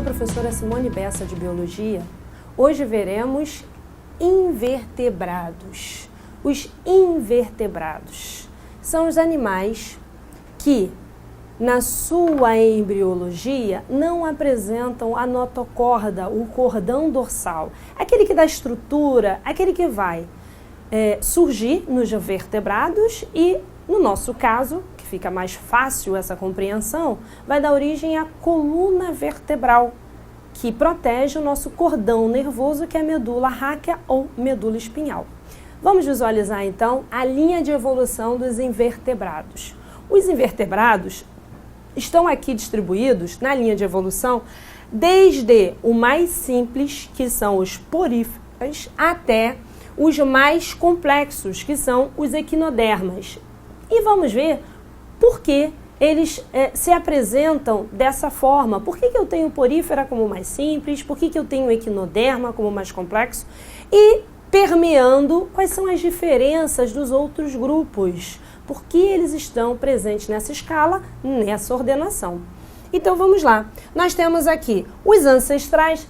a professora Simone Bessa de Biologia. Hoje veremos invertebrados. Os invertebrados são os animais que, na sua embriologia, não apresentam a notocorda, o cordão dorsal. Aquele que dá estrutura, aquele que vai surgir nos vertebrados e, no nosso caso, que fica mais fácil essa compreensão, vai dar origem à coluna vertebral, que protege o nosso cordão nervoso, que é a medula ráquea ou medula espinhal. Vamos visualizar, então, a linha de evolução dos invertebrados. Os invertebrados estão aqui distribuídos na linha de evolução desde o mais simples, que são os poríferos, até os mais complexos, que são os equinodermas. E vamos ver por que eles se apresentam dessa forma. Por que eu tenho porífera como mais simples? Por que eu tenho equinoderma como mais complexo? E permeando quais são as diferenças dos outros grupos. Por que eles estão presentes nessa escala, nessa ordenação. Então vamos lá. Nós temos aqui os ancestrais.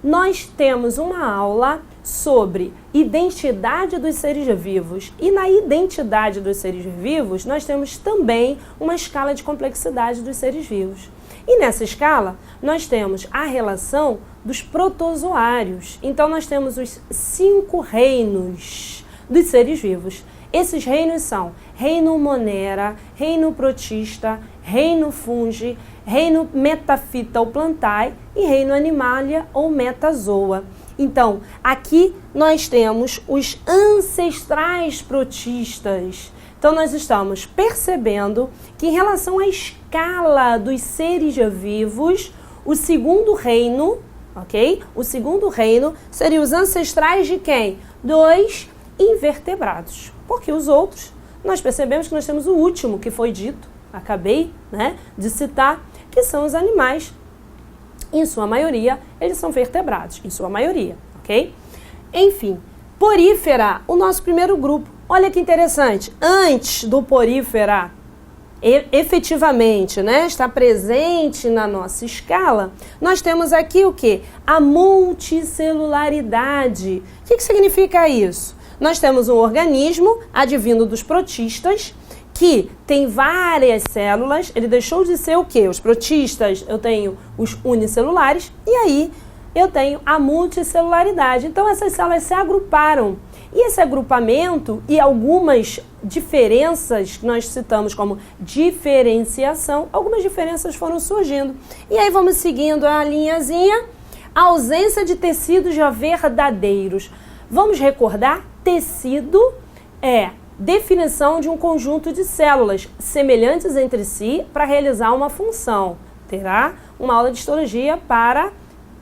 Nós temos uma aula sobre identidade dos seres vivos. E na identidade dos seres vivos, nós temos também uma escala de complexidade dos seres vivos. E nessa escala, nós temos a relação dos protozoários. Então, nós temos os 5 reinos dos seres vivos. Esses reinos são reino monera, reino protista, reino fungi, reino metafita ou plantae e reino animalia ou metazoa. Então, aqui nós temos os ancestrais protistas. Então, nós estamos percebendo que em relação à escala dos seres vivos, o segundo reino, ok? O segundo reino seria os ancestrais de quem? Dos invertebrados. Porque os outros, nós percebemos que nós temos o último que foi dito, acabei de citar, que são os animais. Em sua maioria, eles são vertebrados, em sua maioria, ok? Enfim, porífera, o nosso primeiro grupo. Olha que interessante, antes do porífera efetivamente estar presente na nossa escala, nós temos aqui o quê? A multicelularidade. O que significa isso? Nós temos um organismo advindo dos protistas, que tem várias células. Ele deixou de ser o quê? Os protistas, eu tenho os unicelulares, e aí eu tenho a multicelularidade. Então, essas células se agruparam. E esse agrupamento e algumas diferenças que nós citamos como diferenciação, algumas diferenças foram surgindo. E aí vamos seguindo a linhazinha. A ausência de tecidos já verdadeiros. Vamos recordar? Tecido é definição de um conjunto de células semelhantes entre si para realizar uma função. Terá uma aula de histologia para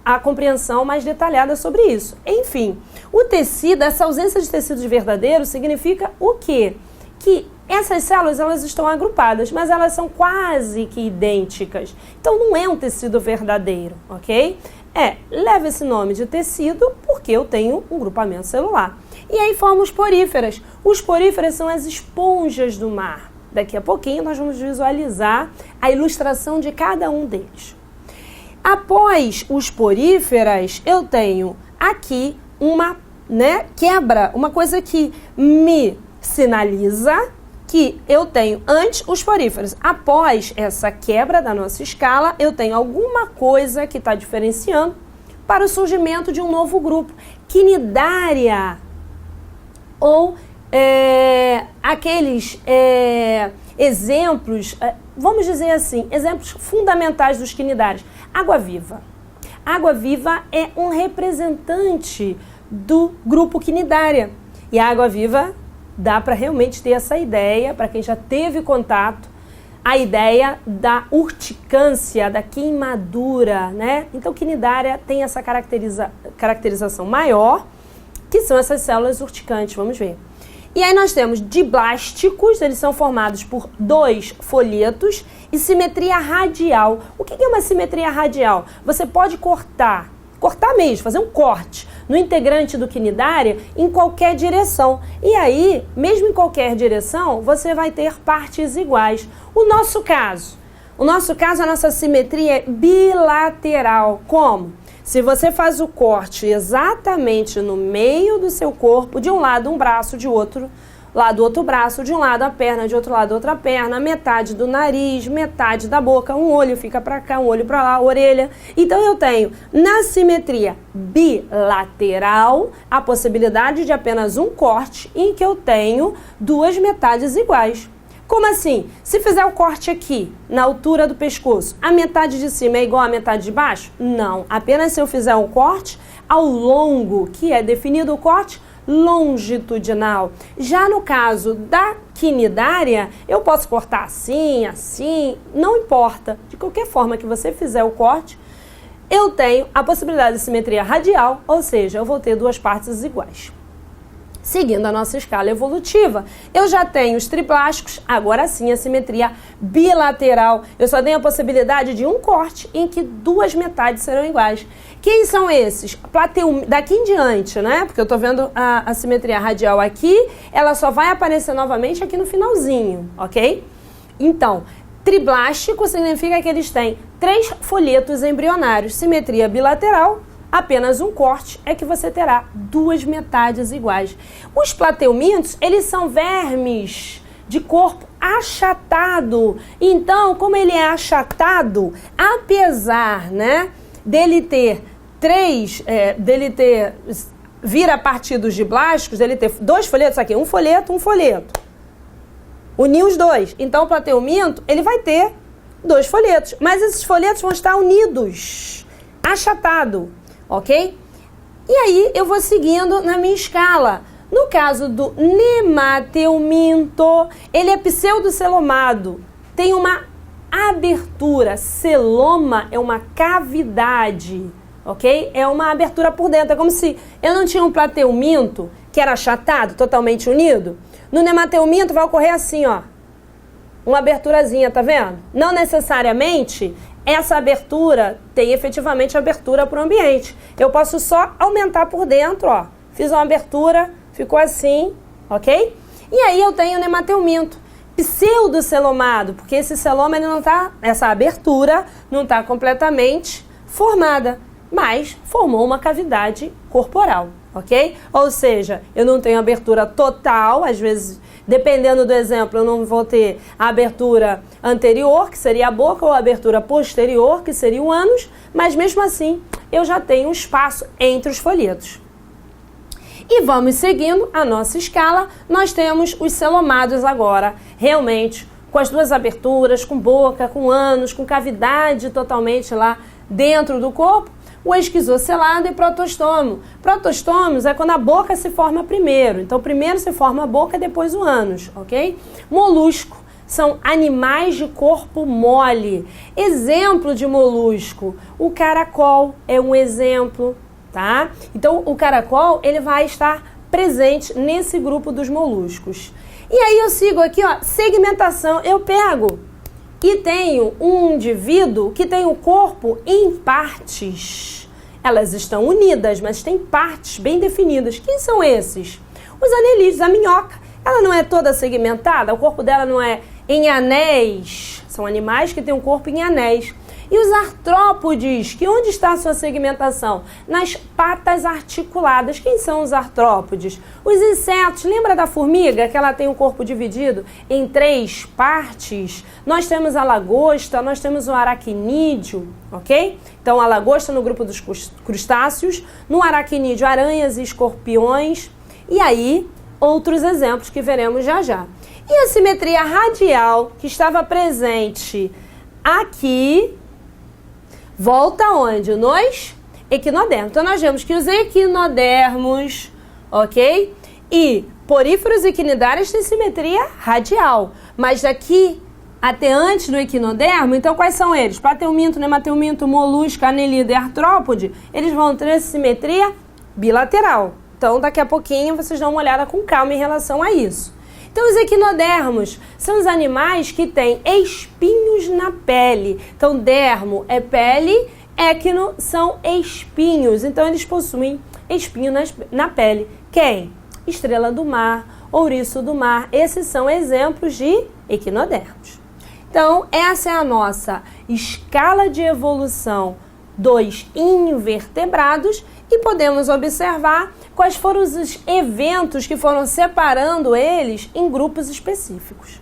a compreensão mais detalhada sobre isso. Enfim, o tecido, essa ausência de tecidos verdadeiros significa o quê? Que essas células elas estão agrupadas, mas elas são quase que idênticas. Então não é um tecido verdadeiro, ok? Leva esse nome de tecido porque eu tenho um grupamento celular. E aí formam os poríferas. Os poríferas são as esponjas do mar. Daqui a pouquinho nós vamos visualizar a ilustração de cada um deles. Após os poríferas, eu tenho aqui uma quebra, uma coisa que me sinaliza que eu tenho antes os poríferos. Após essa quebra da nossa escala, eu tenho alguma coisa que está diferenciando para o surgimento de um novo grupo. Quinidária, ou aqueles exemplos, vamos dizer assim, exemplos fundamentais dos quinidários. Água-viva. Água-viva é um representante do grupo quinidária. E a água-viva dá para realmente ter essa ideia, para quem já teve contato, a ideia da urticância, da queimadura, Então, quinidária tem essa caracterização maior, que são essas células urticantes, vamos ver. E aí nós temos diblásticos, eles são formados por 2 folhetos e simetria radial. O que é uma simetria radial? Você pode cortar mesmo, fazer um corte no integrante do quinidária em qualquer direção. E aí, mesmo em qualquer direção, você vai ter partes iguais. O nosso caso, O nosso caso, a nossa simetria é bilateral. Como? Se você faz o corte exatamente no meio do seu corpo, de um lado um braço, de outro lado outro braço, de um lado a perna, de outro lado outra perna, metade do nariz, metade da boca, um olho fica para cá, um olho para lá, orelha. Então eu tenho na simetria bilateral a possibilidade de apenas um corte em que eu tenho duas metades iguais. Como assim? Se fizer o corte aqui, na altura do pescoço, a metade de cima é igual à metade de baixo? Não. Apenas se eu fizer um corte ao longo, que é definido o corte longitudinal. Já no caso da quinidária, eu posso cortar assim, assim, não importa. De qualquer forma que você fizer o corte, eu tenho a possibilidade de simetria radial, ou seja, eu vou ter duas partes iguais. Seguindo a nossa escala evolutiva, eu já tenho os triplásticos, agora sim a simetria bilateral. Eu só tenho a possibilidade de um corte em que duas metades serão iguais. Quem são esses? Daqui em diante, né? Porque eu tô vendo a simetria radial aqui, ela só vai aparecer novamente aqui no finalzinho, ok? Então, triblástico significa que eles têm 3 folhetos embrionários. Simetria bilateral, apenas um corte é que você terá duas metades iguais. Os plateumintos, eles são vermes de corpo achatado. Então, como ele é achatado, apesar, né, dele ter vir a partir dos diblásticos, dele ter 2 folhetos aqui, um folheto. Unir os dois. Então, o plateuminto, ele vai ter 2 folhetos, mas esses folhetos vão estar unidos, achatado. Ok? E aí eu vou seguindo na minha escala. No caso do nemateuminto, ele é pseudocelomado, tem uma abertura. Celoma é uma cavidade, ok? É uma abertura por dentro. É como se eu não tinha um plateuminto que era achatado, totalmente unido. No nemateuminto vai ocorrer assim, ó, uma aberturazinha, tá vendo? Não necessariamente essa abertura tem efetivamente abertura para o ambiente. Eu posso só aumentar por dentro, ó. Fiz uma abertura, ficou assim, ok? E aí eu tenho o nemateuminto pseudocelomado, porque esse celoma, ele não tá, essa abertura não está completamente formada, mas formou uma cavidade corporal, ok? Ou seja, eu não tenho abertura total, às vezes, dependendo do exemplo, eu não vou ter a abertura anterior, que seria a boca, ou a abertura posterior, que seria o ânus, mas mesmo assim, eu já tenho um espaço entre os folhetos. E vamos seguindo a nossa escala, nós temos os celomados agora, realmente, com as duas aberturas, com boca, com ânus, com cavidade totalmente lá dentro do corpo, o esquizocelado e protostomo. Protostomos é quando a boca se forma primeiro. Então, primeiro se forma a boca, depois o ânus, ok? Molusco são animais de corpo mole. Exemplo de molusco, o caracol é um exemplo, tá? Então, o caracol, ele vai estar presente nesse grupo dos moluscos. E aí eu sigo aqui, ó, segmentação. Eu pego e tenho um indivíduo que tem o corpo em partes. Elas estão unidas, mas tem partes bem definidas. Quem são esses? Os anelídeos, a minhoca. Ela não é toda segmentada, o corpo dela não é em anéis. São animais que têm um corpo em anéis. E os artrópodes, que onde está a sua segmentação? Nas patas articuladas. Quem são os artrópodes? Os insetos. Lembra da formiga, que ela tem um corpo dividido em 3 partes? Nós temos a lagosta, nós temos o aracnídeo, ok? Então, a lagosta no grupo dos crustáceos, no aracnídeo, aranhas e escorpiões. E aí, outros exemplos que veremos já já. E a simetria radial, que estava presente aqui, volta onde? Nos equinodermos. Então, nós vemos que os equinodermos, ok? E poríferos e quinidários têm simetria radial. Mas daqui até antes do equinodermo, então quais são eles? Plateuminto, nemateuminto, molusco, anelida e artrópode, eles vão ter simetria bilateral. Então, daqui a pouquinho, vocês dão uma olhada com calma em relação a isso. Então, os equinodermos são os animais que têm espinhos na pele. Então, dermo é pele, equino são espinhos. Então, eles possuem espinho na pele. Quem? Estrela do mar, ouriço do mar. Esses são exemplos de equinodermos. Então, essa é a nossa escala de evolução dos invertebrados e podemos observar quais foram os eventos que foram separando eles em grupos específicos.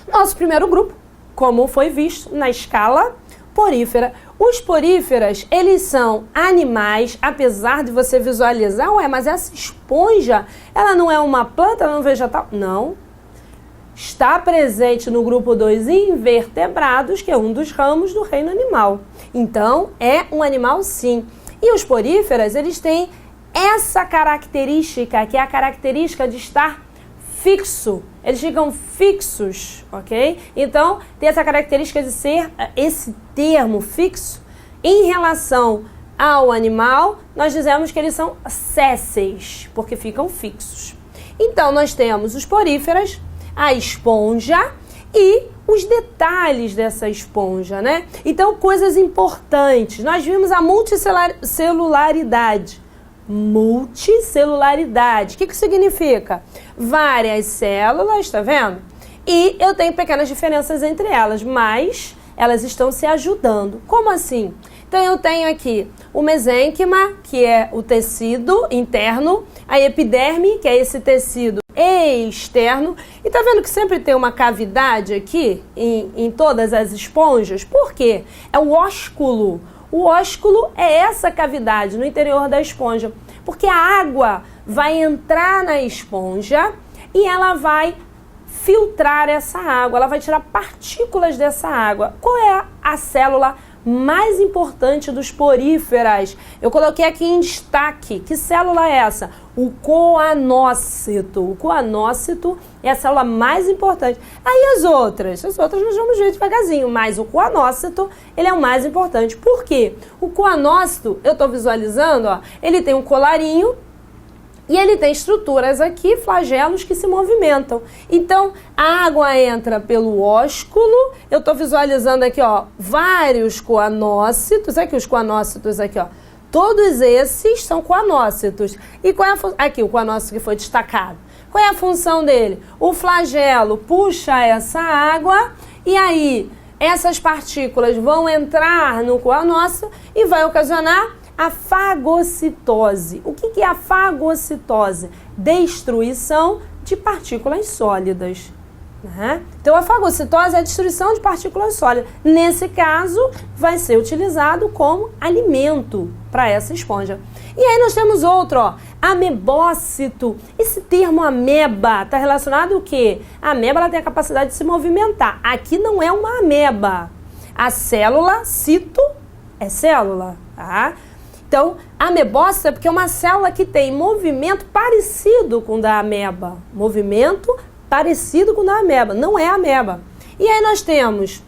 Nosso primeiro grupo, como foi visto na escala porífera. Os poríferas, eles são animais, apesar de você visualizar, mas essa esponja, ela não é uma planta, ela é um vegetal? Não. Está presente no grupo dos invertebrados, que é um dos ramos do reino animal. Então, é um animal sim. E os poríferas, eles têm essa característica, que é a característica de estar fixo. Eles ficam fixos, ok? Então, tem essa característica de ser esse termo fixo. Em relação ao animal, nós dizemos que eles são sésseis, porque ficam fixos. Então, nós temos os poríferas, a esponja e os detalhes dessa esponja, né? Então, coisas importantes. Nós vimos a multicelularidade. Multicelularidade. O que significa? Várias células, tá vendo? E eu tenho pequenas diferenças entre elas, mas elas estão se ajudando. Como assim? Então, eu tenho aqui o mesênquima, que é o tecido interno, a epiderme, que é esse tecido externo. E tá vendo que sempre tem uma cavidade aqui em todas as esponjas? Por quê? É o ósculo. O ósculo é essa cavidade no interior da esponja, porque a água vai entrar na esponja e ela vai filtrar essa água, ela vai tirar partículas dessa água. Qual é a célula mais importante dos poríferas? Eu coloquei aqui em destaque. Que célula é essa? O coanócito. O coanócito é a célula mais importante. Aí as outras nós vamos ver devagarzinho, mas o coanócito, ele é o mais importante. Por quê? O coanócito, eu estou visualizando, ó, ele tem um colarinho e ele tem estruturas aqui, flagelos que se movimentam. Então, a água entra pelo ósculo. Eu estou visualizando aqui, ó, vários coanócitos. Aqui os coanócitos aqui, ó. Todos esses são coanócitos. E qual é aqui o coanócito que foi destacado? Qual é a função dele? O flagelo puxa essa água e aí essas partículas vão entrar no coanócito e vai ocasionar a fagocitose. O que é a fagocitose? Destruição de partículas sólidas. Então, a fagocitose é a destruição de partículas sólidas. Nesse caso, vai ser utilizado como alimento para essa esponja. E aí nós temos outro, ó, amebócito. Esse termo ameba está relacionado ao quê? A ameba, ela tem a capacidade de se movimentar. Aqui não é uma ameba. A célula, cito, é célula, tá? Então, amebócito é porque é uma célula que tem movimento parecido com o da ameba. Movimento parecido com o da ameba, não é ameba. E aí nós temos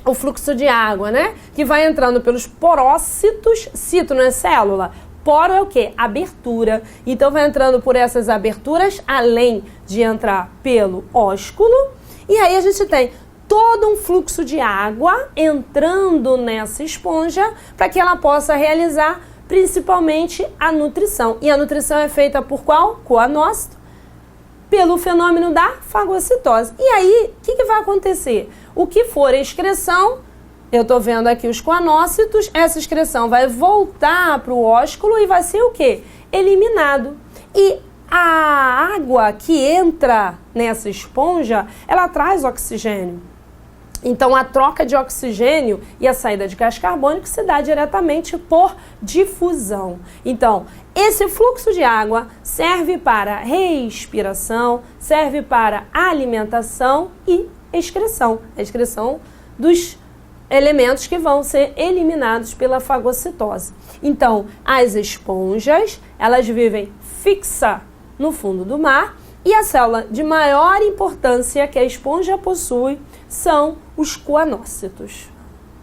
o fluxo de água, né? Que vai entrando pelos porócitos. Cito não é célula? Poro é o quê? Abertura. Então vai entrando por essas aberturas, além de entrar pelo ósculo. E aí a gente tem todo um fluxo de água entrando nessa esponja para que ela possa realizar principalmente a nutrição. E a nutrição é feita por qual? Coanócito, pelo fenômeno da fagocitose. E aí, o que vai acontecer? O que for excreção, eu estou vendo aqui os coanócitos, essa excreção vai voltar para o ósculo e vai ser o quê? Eliminado. E a água que entra nessa esponja, ela traz oxigênio. Então, a troca de oxigênio e a saída de gás carbônico se dá diretamente por difusão. Então, esse fluxo de água serve para respiração, serve para alimentação e excreção. A excreção dos elementos que vão ser eliminados pela fagocitose. Então, as esponjas, elas vivem fixa no fundo do mar e a célula de maior importância que a esponja possui são os coanócitos.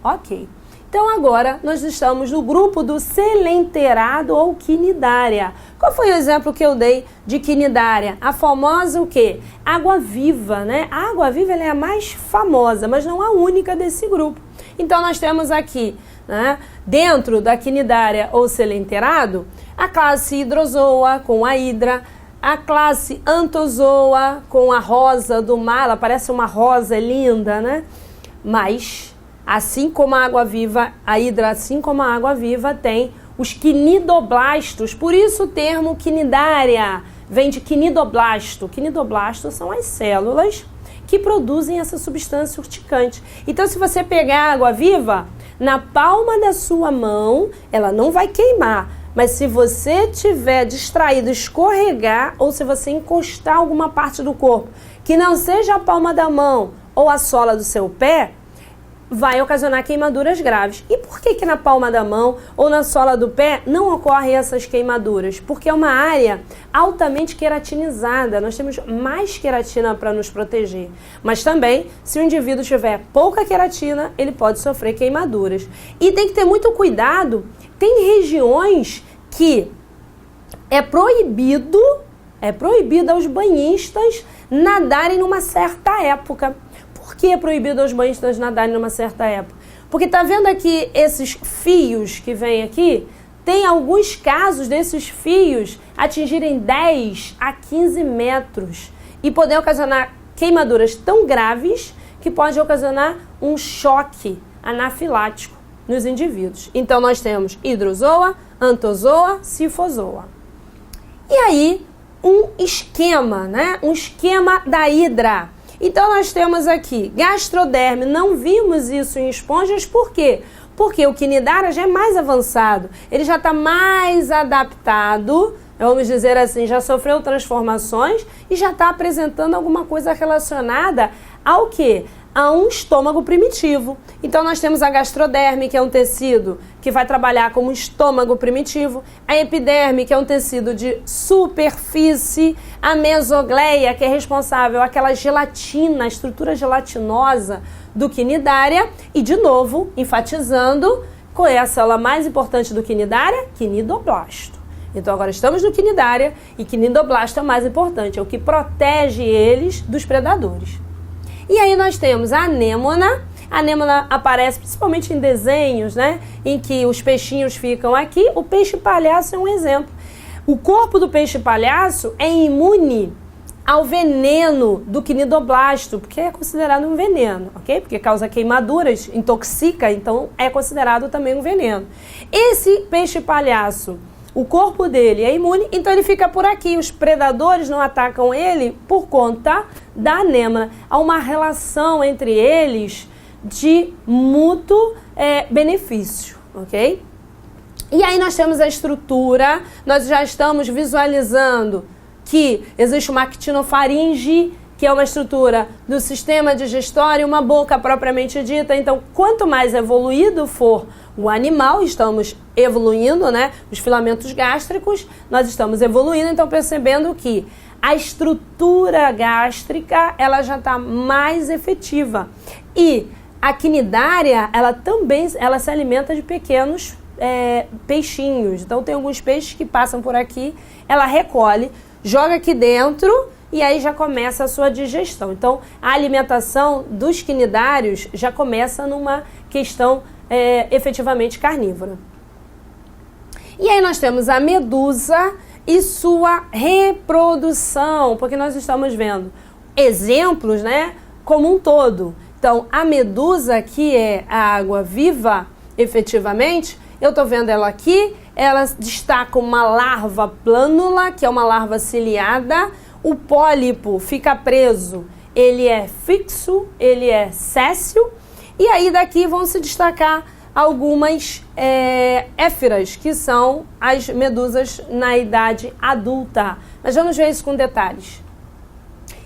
Ok. Então agora nós estamos no grupo do selenterado ou quinidária. Qual foi o exemplo que eu dei de quinidária? A famosa o quê? Água-viva, né? A água-viva ela é a mais famosa, mas não a única desse grupo. Então nós temos aqui, né, dentro da quinidária ou selenterado, a classe hidrozoa com a hidra, a classe Anthozoa, com a rosa do mar, ela parece uma rosa linda, né? Mas, assim como a água-viva, a hidra, assim como a água-viva, tem os quinidoblastos, por isso o termo quinidária vem de quinidoblasto. Quinidoblastos são as células que produzem essa substância urticante. Então, se você pegar a água-viva, na palma da sua mão, ela não vai queimar, mas se você tiver distraído, escorregar, ou se você encostar alguma parte do corpo que não seja a palma da mão ou a sola do seu pé, vai ocasionar queimaduras graves. E por que na palma da mão ou na sola do pé não ocorrem essas queimaduras? Porque é uma área altamente queratinizada, nós temos mais queratina para nos proteger. Mas também, se o indivíduo tiver pouca queratina, ele pode sofrer queimaduras. E tem que ter muito cuidado, tem regiões que é proibido aos banhistas nadarem numa certa época. Por que é proibido aos banhistas nadarem numa certa época? Porque tá vendo aqui esses fios que vêm aqui? Tem alguns casos desses fios atingirem 10 a 15 metros e poder ocasionar queimaduras tão graves que pode ocasionar um choque anafilático nos indivíduos. Então nós temos hidrozoa, anthozoa, sifozoa. E aí um esquema, né? Um esquema da hidra. Então nós temos aqui gastroderme, não vimos isso em esponjas, por quê? Porque o quinidária já é mais avançado, ele já está mais adaptado, vamos dizer assim, já sofreu transformações e já está apresentando alguma coisa relacionada ao quê? A um estômago primitivo. Então nós temos a gastroderme, que é um tecido que vai trabalhar como estômago primitivo, a epiderme, que é um tecido de superfície, a mesogleia, que é responsável aquela gelatina, a estrutura gelatinosa do quinidária, e de novo, enfatizando, qual é a célula mais importante do quinidária? Quinidoblasto. Então agora estamos no quinidária e quinidoblasto é o mais importante, é o que protege eles dos predadores. E aí nós temos a anêmona. A anêmona aparece principalmente em desenhos, né? Em que os peixinhos ficam aqui. O peixe-palhaço é um exemplo. O corpo do peixe-palhaço é imune ao veneno do quinidoblasto, porque é considerado um veneno, ok? Porque causa queimaduras, intoxica, então é considerado também um veneno. Esse peixe-palhaço, o corpo dele é imune, então ele fica por aqui. Os predadores não atacam ele por conta da anêmona. Há uma relação entre eles de mútuo benefício, ok? E aí nós temos a estrutura, nós já estamos visualizando que existe uma actinofaringe, que é uma estrutura do sistema digestório, uma boca propriamente dita. Então, quanto mais evoluído for o animal, estamos evoluindo, né? Os filamentos gástricos, nós estamos evoluindo, então percebendo que a estrutura gástrica, ela já está mais efetiva. E a quinidária, ela se alimenta de pequenos peixinhos. Então, tem alguns peixes que passam por aqui, ela recolhe, joga aqui dentro e aí já começa a sua digestão. Então, a alimentação dos quinidários já começa numa questão efetivamente carnívora. E aí nós temos a medusa e sua reprodução, porque nós estamos vendo exemplos, né, como um todo. Então, a medusa, que é a água-viva, efetivamente, eu estou vendo ela aqui, ela destaca uma larva plânula, que é uma larva ciliada. O pólipo fica preso, ele é fixo, ele é séssil. E aí daqui vão se destacar algumas éfiras, que são as medusas na idade adulta. Mas vamos ver isso com detalhes.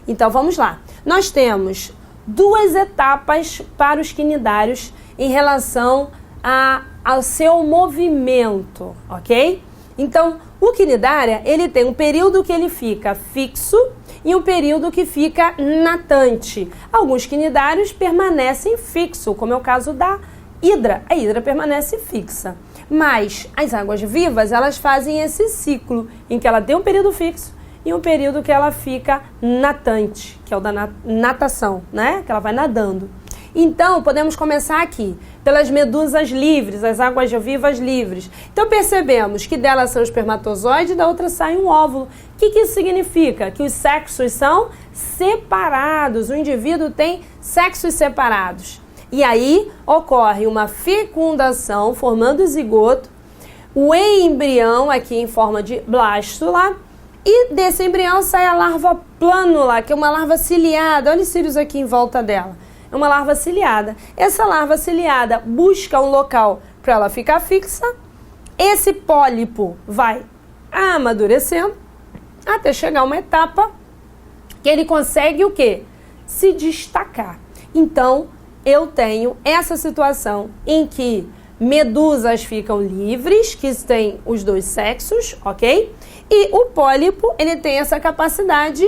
Então vamos lá. Nós temos duas etapas para os quinidários em relação ao seu movimento, ok? Então, o quinidária, ele tem um período que ele fica fixo e um período que fica natante. Alguns quinidários permanecem fixo, como é o caso da hidra. A hidra permanece fixa. Mas as águas vivas, elas fazem esse ciclo em que ela tem um período fixo e um período que ela fica natante, que é o da natação, né? Que ela vai nadando. Então, podemos começar aqui, pelas medusas livres, as águas-vivas livres. Então, percebemos que dela são espermatozoide e da outra sai um óvulo. O que isso significa? Que os sexos são separados, o indivíduo tem sexos separados. E aí, ocorre uma fecundação, formando o zigoto, o embrião aqui em forma de blástula, e desse embrião sai a larva plânula, que é uma larva ciliada. Olha os cílios aqui em volta dela. É uma larva ciliada. Essa larva ciliada busca um local para ela ficar fixa. Esse pólipo vai amadurecendo até chegar a uma etapa que ele consegue o quê? Se destacar. Então, eu tenho essa situação em que medusas ficam livres, que têm os dois sexos, ok? E o pólipo, ele tem essa capacidade,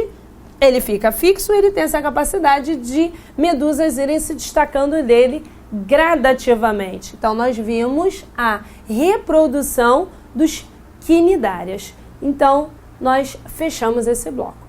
ele fica fixo, ele tem essa capacidade de medusas irem se destacando dele gradativamente. Então, nós vimos a reprodução dos quinidárias. Então, nós fechamos esse bloco.